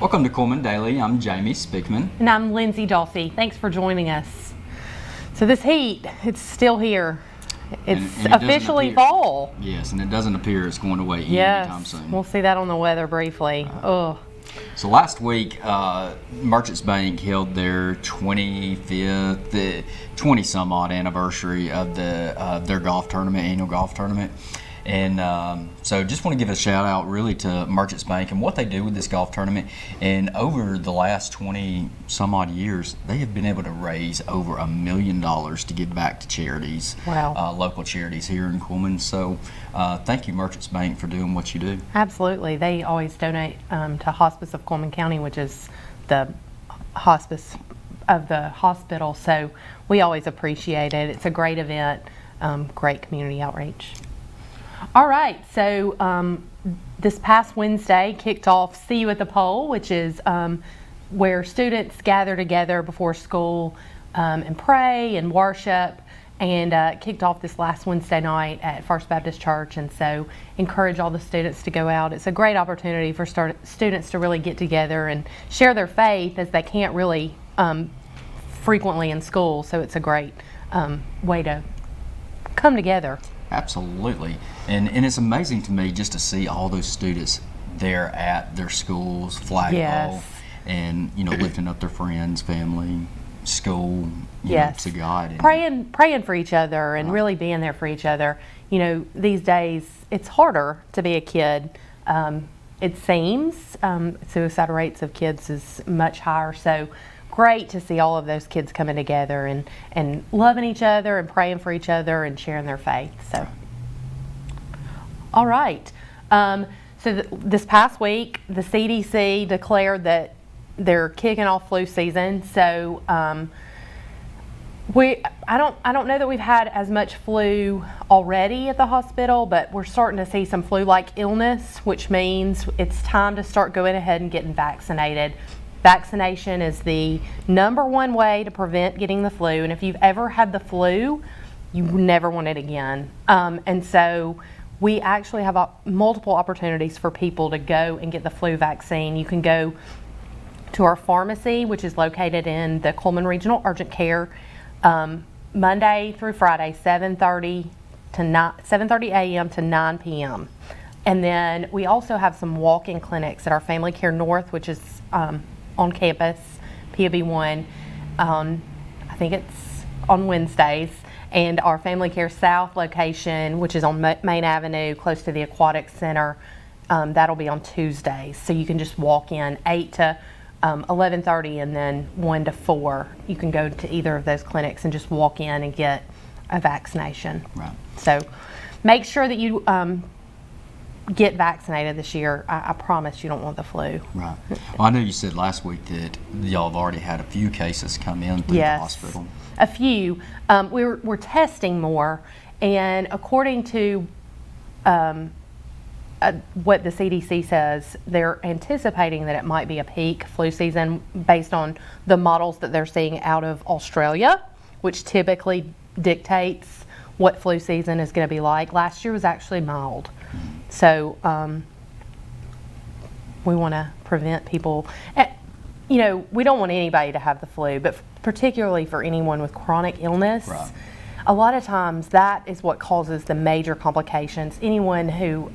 Welcome to Cullman Daily. I'm Jamie Spickman. And I'm Lindsey Dawsey. Thanks for joining us. So this heat, it's still here. It's And it officially fall. Yes, and it doesn't appear it's going away anytime soon. We'll see that on the weather briefly. So last week, Merchants Bank held their 25th, 20-some-odd anniversary of their golf tournament, annual golf tournament. And so just want to give a shout out really to Merchants Bank and what they do with this golf tournament. And over the last 20 some odd years, they have been able to raise over $1 million to give back to charities, local charities here in Cullman. So thank you, Merchants Bank, for doing what you do. Absolutely. They always donate to Hospice of Cullman County, which is the hospice of the hospital. So we always appreciate it. It's a great event, great community outreach. All right, so this past Wednesday kicked off See You at the Pole, which is where students gather together before school and pray and worship, and kicked off this last Wednesday night at First Baptist Church. And so encourage all the students to go out. It's a great opportunity for students to really get together and share their faith, as they can't really frequently in school. So it's a great way to come together. Absolutely. And it's amazing to me just to see all those students there at their schools, flagpole, and lifting up their friends, family, school, to God. And praying for each other and really being there for each other. These days it's harder to be a kid. It seems suicide rates of kids is much higher. So great to see all of those kids coming together and loving each other and praying for each other and sharing their faith. So, all right. This past week, the CDC declared that they're kicking off flu season. So I don't know that we've had as much flu already at the hospital, but we're starting to see some flu-like illness, which means it's time to start going ahead and getting vaccinated. Vaccination is the #1 way to prevent getting the flu, and if you've ever had the flu, you never want it again. And so we actually have multiple opportunities for people to go and get the flu vaccine. You can go to our pharmacy, which is located in the Cullman Regional Urgent Care, Monday through Friday, 7:30 a.m. to 9 p.m. And then we also have some walk-in clinics at our Family Care North, which is on campus, POB1. I think it's on Wednesdays, and our Family Care South location, which is on Main Avenue, close to the Aquatic Center, that'll be on Tuesdays. So you can just walk in 8 to 11:30, and then 1 to 4. You can go to either of those clinics and just walk in and get a vaccination. Right. So make sure that you get vaccinated this year. I promise you don't want the flu. Right. Well, I know you said last week that y'all have already had a few cases come in through the hospital. A few. We're testing more, and according to what the CDC says, they're anticipating that it might be a peak flu season based on the models that they're seeing out of Australia, which typically dictates what flu season is going to be like. Last year was actually mild. So we want to prevent people, we don't want anybody to have the flu, but particularly for anyone with chronic illness, a lot of times that is what causes the major complications. Anyone who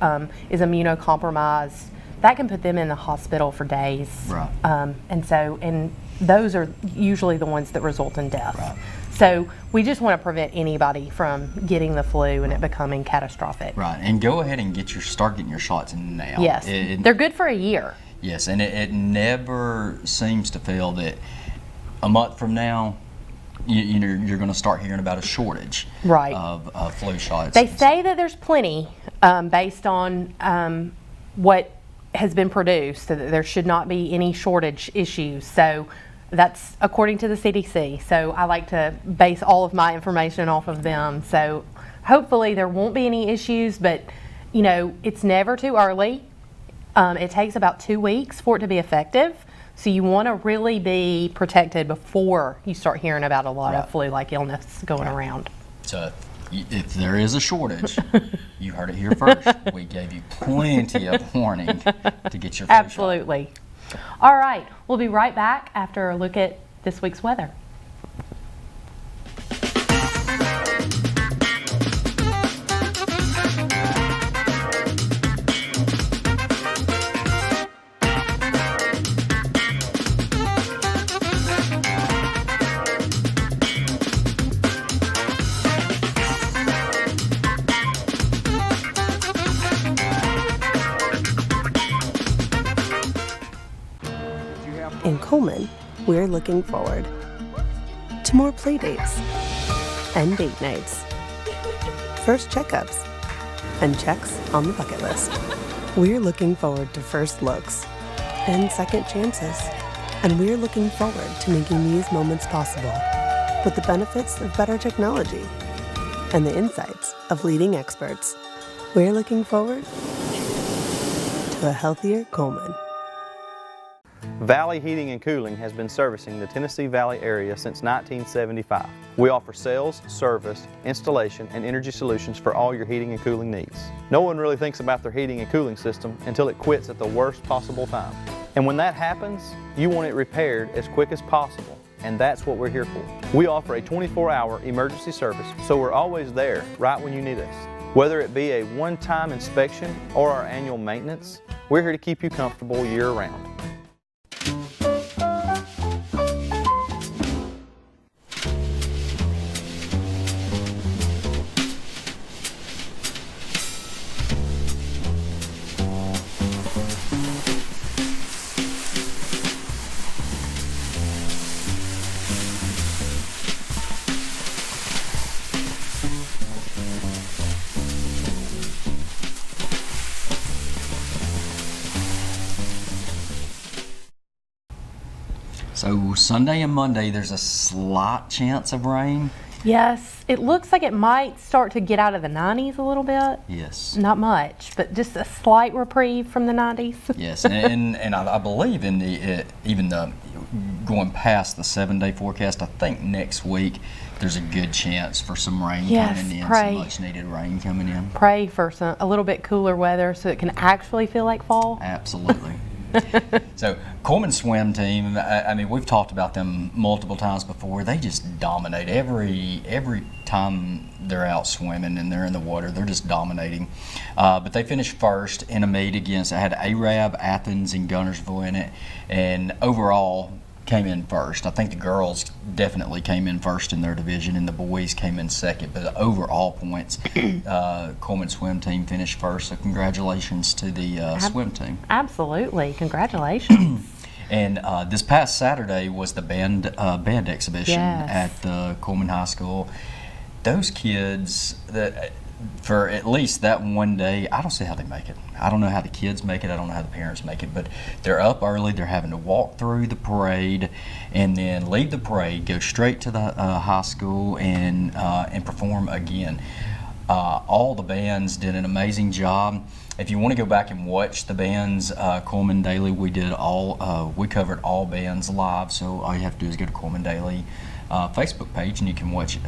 is immunocompromised, that can put them in the hospital for days. Right. And those are usually the ones that result in death. Right. So we just want to prevent anybody from getting the flu and it becoming catastrophic. Right, and go ahead and start getting your shots now. Yes, they're good for a year. Yes, and it never seems to fail that a month from now, you're going to start hearing about a shortage of flu shots. They say that there's plenty based on what has been produced, so that there should not be any shortage issues. So that's according to the CDC. So I like to base all of my information off of them. So hopefully there won't be any issues, but it's never too early. It takes about 2 weeks for it to be effective. So you want to really be protected before you start hearing about a lot of flu-like illness going around. So if there is a shortage, you heard it here first. We gave you plenty of warning to get your flu Absolutely. shot. All right, we'll be right back after a look at this week's weather. In Cullman, we're looking forward to more play dates and date nights, first checkups, and checks on the bucket list. We're looking forward to first looks and second chances, and we're looking forward to making these moments possible with the benefits of better technology and the insights of leading experts. We're looking forward to a healthier Cullman. Valley Heating and Cooling has been servicing the Tennessee Valley area since 1975. We offer sales, service, installation, and energy solutions for all your heating and cooling needs. No one really thinks about their heating and cooling system until it quits at the worst possible time. And when that happens, you want it repaired as quick as possible, and that's what we're here for. We offer a 24-hour emergency service, so we're always there right when you need us. Whether it be a one-time inspection or our annual maintenance, we're here to keep you comfortable year-round. So Sunday and Monday, there's a slight chance of rain. Yes, it looks like it might start to get out of the 90s a little bit. Yes. Not much, but just a slight reprieve from the 90s. Yes, and I believe in even going past the 7-day forecast, I think next week there's a good chance for some rain coming in, pray. some much needed rain coming in. Pray for a little bit cooler weather so it can actually feel like fall. Absolutely. So Cullman swim team, I mean, we've talked about them multiple times before. They just dominate every time they're out swimming and they're in the water. They're just dominating. But they finished first in a meet against, I had Arab, Athens, and Gunnersville in it, and overall came in first. I think the girls definitely came in first in their division, and the boys came in second. But the overall points, Cullman swim team finished first. So congratulations to the swim team. Absolutely, congratulations. And this past Saturday was the band exhibition at the Cullman High School. Those kids, for at least that one day, I don't see how they make it. I don't know how the kids make it. I don't know how the parents make it. But they're up early. They're having to walk through the parade and then leave the parade, go straight to the high school and perform again. All the bands did an amazing job. If you want to go back and watch the bands, Cullman Daily, we covered all bands live. So all you have to do is go to Cullman Daily Facebook page, and you can watch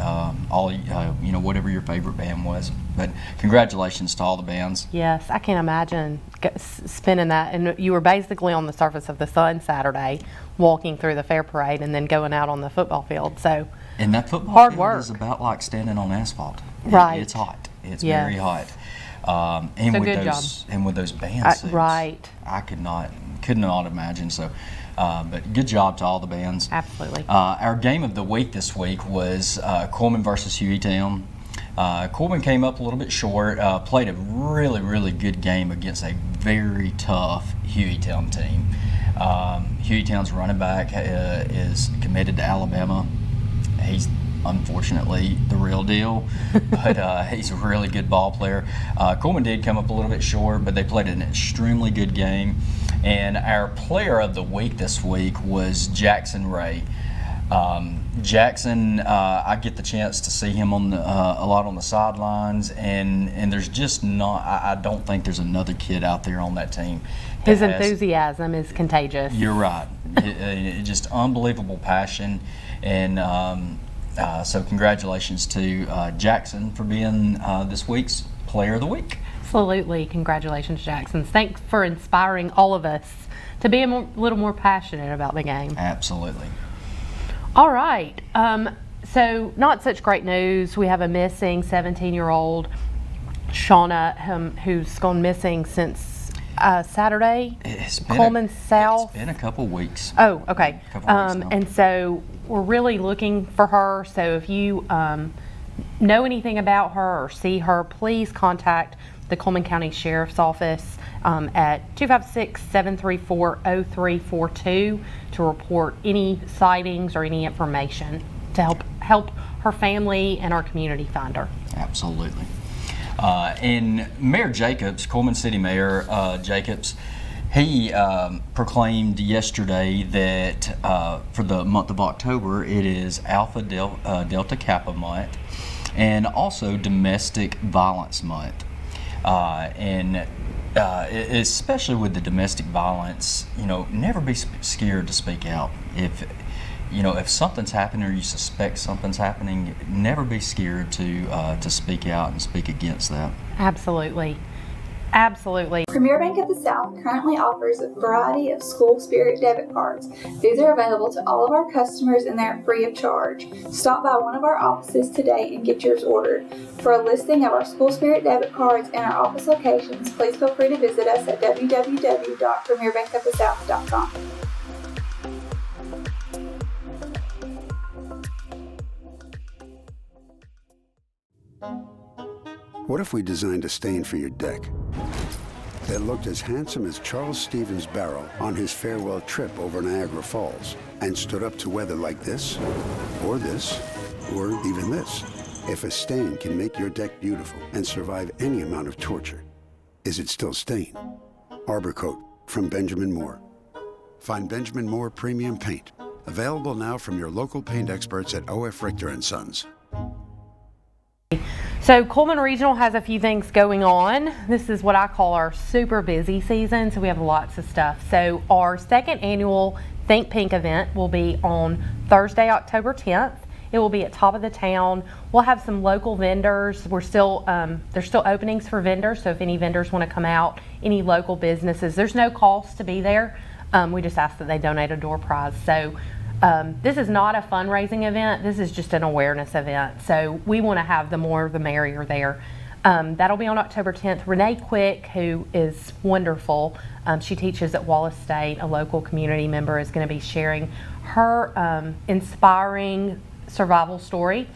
whatever your favorite band was. But congratulations to all the bands. Yes, I can't imagine spinning that. And you were basically on the surface of the sun Saturday, walking through the fair parade, and then going out on the football field. So and that football hard field work. is about like standing on asphalt. Right. It's hot. It's very hot. And so with good those job. And with those band suits, right. I could not imagine. So, but good job to all the bands. Absolutely. Our game of the week this week was Cullman versus Hueytown. Cullman came up a little bit short. Played a really, really good game against a very tough Hueytown team. Hueytown's running back is committed to Alabama. He's unfortunately the real deal, but he's a really good ball player. Cullman did come up a little bit short, but they played an extremely good game. And our player of the week this week was Jackson Ray. Jackson, I get the chance to see him on a lot on the sidelines, and there's just not. I don't think there's another kid out there on that team. His enthusiasm is contagious. You're right. Just unbelievable passion, and so congratulations to Jackson for being this week's player of the week. Absolutely. Congratulations, Jacksons. Thanks for inspiring all of us to be a little more passionate about the game. Absolutely. All right. So not such great news. We have a missing 17-year-old Shauna, who's gone missing since Saturday. It's been Cullman South. It's been a couple weeks. Oh, okay. Couple weeks now. And so we're really looking for her. So if you know anything about her or see her, please contact the Cullman County Sheriff's Office at 256-734-0342 to report any sightings or any information to help her family and our community find her. Absolutely. And Mayor Jacobs, Cullman City Mayor Jacobs, he proclaimed yesterday that for the month of October, it is Alpha Delta Kappa Month and also Domestic Violence Month. Especially with the domestic violence, never be scared to speak out. If something's happening or you suspect something's happening, never be scared to speak out and speak against that. Absolutely. Absolutely. Premier Bank of the South currently offers a variety of school spirit debit cards. These are available to all of our customers and they're free of charge. Stop by one of our offices today and get yours ordered. For a listing of our school spirit debit cards and our office locations, please feel free to visit us at www.premierbankofthesouth.com. What if we designed a stain for your deck that looked as handsome as Charles Stevens' barrel on his farewell trip over Niagara Falls and stood up to weather like this, or even this? If a stain can make your deck beautiful and survive any amount of torture, is it still stain? Arbor Coat from Benjamin Moore. Find Benjamin Moore Premium Paint. Available now from your local paint experts at O.F. Richter & Sons. So Cullman Regional has a few things going on. This is what I call our super busy season, so we have lots of stuff. So our second annual Think Pink event will be on Thursday, October 10th. It will be at Top of the Town. We'll have some local vendors. There's still openings for vendors, so if any vendors want to come out, any local businesses, there's no cost to be there. We just ask that they donate a door prize. So this is not a fundraising event. This is just an awareness event. So we want to have the more the merrier there. That'll be on October 10th. Renee Quick, who is wonderful, she teaches at Wallace State, a local community member, is going to be sharing her inspiring survival story.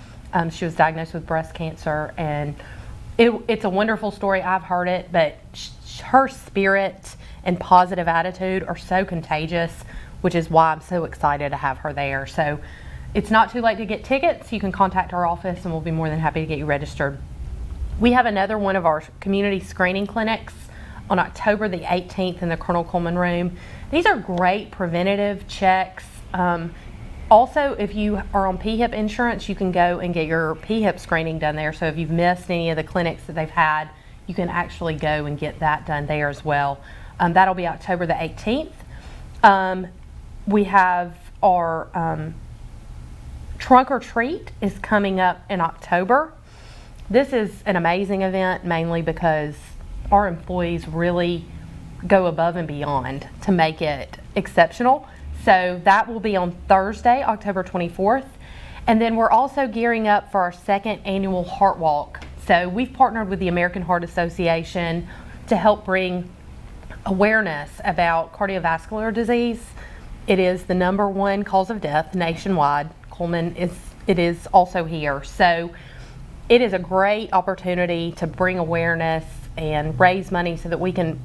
She was diagnosed with breast cancer, and it's a wonderful story. I've heard it, but her spirit and positive attitude are so contagious, which is why I'm so excited to have her there. So it's not too late to get tickets. You can contact our office and we'll be more than happy to get you registered. We have another one of our community screening clinics on October the 18th in the Colonel Cullman room. These are great preventative checks. Also, if you are on PHIP insurance, you can go and get your PHIP screening done there. So if you've missed any of the clinics that they've had, you can actually go and get that done there as well. That'll be October the 18th. We have our Trunk or Treat is coming up in October. This is an amazing event, mainly because our employees really go above and beyond to make it exceptional. So that will be on Thursday, October 24th. And then we're also gearing up for our second annual Heart Walk. So we've partnered with the American Heart Association to help bring awareness about cardiovascular disease. It is the #1 cause of death nationwide. Cullman is also here. So it is a great opportunity to bring awareness and raise money so that we can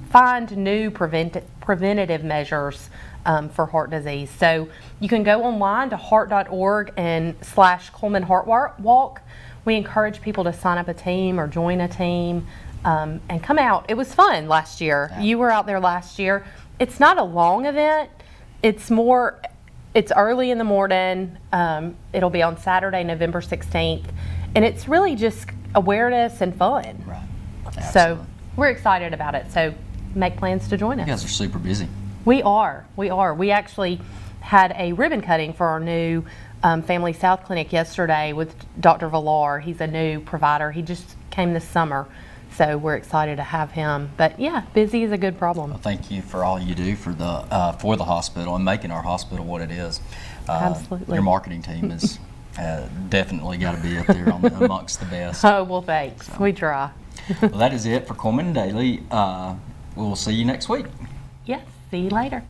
find new preventative measures for heart disease. So you can go online to heart.org and /Cullman Heart Walk. We encourage people to sign up a team or join a team and come out. It was fun last year. Yeah. You were out there last year. It's not a long event. It's early in the morning. It'll be on Saturday, November 16th. And it's really just awareness and fun. Right. So Absolutely. we're excited about it. So make plans to join us. You guys are super busy. We are. We actually had a ribbon cutting for our new Family South Clinic yesterday with Dr. Villar. He's a new provider. He just came this summer. So we're excited to have him. But yeah, busy is a good problem. Well, thank you for all you do for the hospital and making our hospital what it is. Absolutely. Your marketing team is definitely got to be up there amongst the best. Oh, well, thanks. We try. Well, that is it for Cullman Daily. We'll see you next week. Yes, see you later.